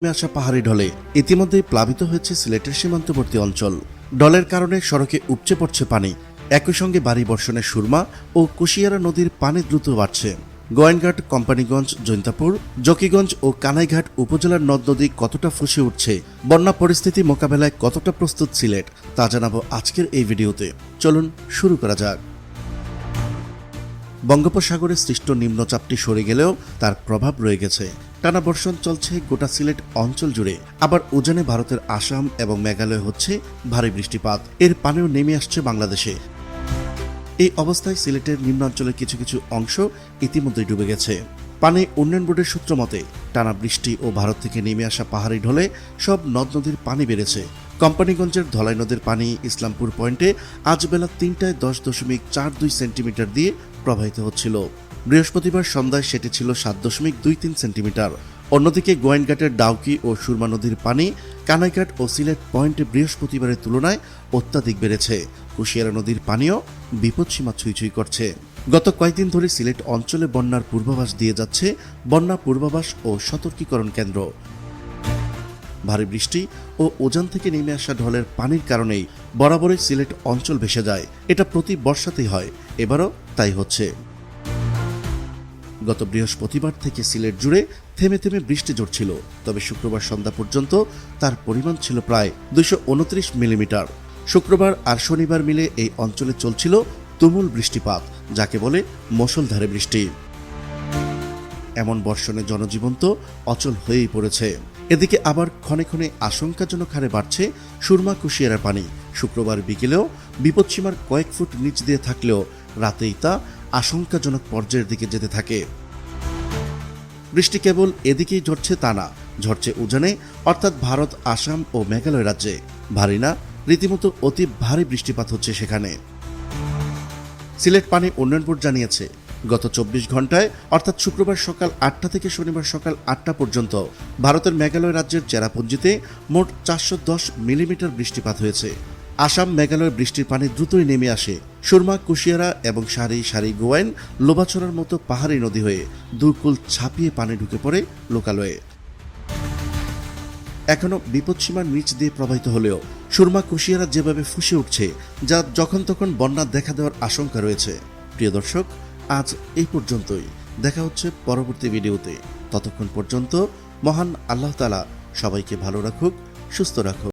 আসা পাহাড়ি ঢলে ইতিমধ্যেই প্লাবিত হয়েছে সিলেটের সীমান্তবর্তী অঞ্চল। ঢলের কারণে সড়কে উপচে পড়ছে পানি। একই সঙ্গে ভারী বর্ষণে সুরমা ও কুশিয়ারা নদীর পানি দ্রুত বাড়ছে। গোয়েনঘাট, কোম্পানিগঞ্জ, জৈন্তাপুর, জকিগঞ্জ ও কানাইঘাট উপজেলার নদ নদী কতটা ফুঁসে উঠছে, বন্যা পরিস্থিতি মোকাবেলায় কতটা প্রস্তুত সিলেট, তা জানাবো আজকের এই ভিডিওতে। চলুন শুরু করা যাক। বঙ্গোপসাগরে সৃষ্ট নিম্নচাপটি সরে গেলেও তার প্রভাব রয়ে গেছে। টানা বর্ষণ চলছে গোটা সিলেট অঞ্চল জুড়ে। আবার উজানে ভারতের আসাম এবং মেঘালয়ে হচ্ছে ভারী বৃষ্টিপাত। এর পানিও নেমে আসছে বাংলাদেশে। এই অবস্থায় সিলেটের নিম্নাঞ্চলের কিছু কিছু অংশ ইতিমধ্যেই ডুবে গেছে। পানি উন্নয়ন বোর্ডের সূত্র মতে টানা বৃষ্টি ও ভারত থেকে নেমে আসা পাহাড়ি ঢলে সব নদ নদীর পানি বেড়েছে। কোম্পানিগঞ্জের ধলাই নদীর পানি ইসলামপুর পয়েন্টে আজ বেলা ৩টায় 10.42 সেন্টিমিটার দিয়ে প্রবাহিত হচ্ছিল। বৃহস্পতিবার সন্ধ্যায় সেটি ছিল 7.23 সেন্টিমিটার। অন্যদিকে গোয়েনঘাটের ডাউকি ও সুরমা নদীর পানি কানাইঘাট ও সিলেট পয়েন্টে বৃহস্পতিবারের তুলনায় অত্যাধিক বেড়েছে। কুশিয়ারা নদীর পানিও বিপদসীমা ছুঁই করছে। গত কয়েকদিন ধরে সিলেট অঞ্চলে বন্যার পূর্বাভাস দিয়ে যাচ্ছে বন্যা পূর্বাভাস ও সতর্কীকরণ কেন্দ্র। ভারী বৃষ্টি ও উজান থেকে নেমে আসা ঢলের পানির কারণেই বরাবরই সিলেট অঞ্চল ভেসে যায়। এটা প্রতি বর্ষাতেই হয়, এবারও তাই হচ্ছে। গত বৃহস্পতিবার থেকে সিলেট জুড়ে থেমে থেমে বৃষ্টি ঝরছিল, তবে শুক্রবার সন্ধ্যা পর্যন্ত তার পরিমাণ ছিল প্রায় 229 মিলিমিটার। শুক্রবার আর শনিবার মিলে এই অঞ্চলে চলছিল তুমুল বৃষ্টিপাত, যাকে বলে মুষলধারে বৃষ্টি। এমন বর্ষণে জনজীবন তো অচল হয়েই পড়েছে। এদিকে আবার ক্ষণে ক্ষণে আশঙ্কাজনক হারে বাড়ছে সুরমা কুশিয়ারার পানি। শুক্রবার বিকেলেও বিপদসীমার কয়েক ফুট নিচ দিয়ে থাকলেও রাতেই তা আশঙ্কাজনক পর্যায়ের দিকে যেতে থাকে। বৃষ্টি কেবল এদিকেই ঝরছে তা না, ঝরছে উজানে, অর্থাৎ ভারত, আসাম ও মেঘালয় রাজ্যে। ভারী না, রীতিমতো অতি ভারী বৃষ্টিপাত হচ্ছে সেখানে। সিলেট পানি উন্নয়ন বোর্ড জানিয়েছে, গত 24 ঘন্টায় অর্থাৎ শুক্রবার সকাল 8টা থেকে শনিবার সকাল 8টা পর্যন্ত ভারতের মেঘালয় রাজ্যের চেরাপুঞ্জিতে মোট 410 মিলিমিটার বৃষ্টিপাত হয়েছে। আসাম, মেঘালয়ের বৃষ্টির পানি দ্রুতই নেমে আসে সুরমা, কুশিয়ারা এবং সারি সারি গোয়াইন, লোবাছড়ার মতো পাহাড়ি নদী হয়ে দুকুল ছাপিয়ে পানি ঢুকে পড়ে লোকালয়ে। এখনও বিপদসীমার নিচ দিয়ে প্রবাহিত হলেও সুরমা, কুশিয়ারা যেভাবে ফুঁসে উঠছে, যা যখন তখন বন্যা দেখা দেওয়ার আশঙ্কা রয়েছে। প্রিয় দর্শক, আজ এই পর্যন্তই। দেখা হচ্ছে পরবর্তী ভিডিওতে। ততক্ষণ পর্যন্ত মহান আল্লাহ তাআলা সবাইকে ভালো রাখুক, সুস্থ রাখুক।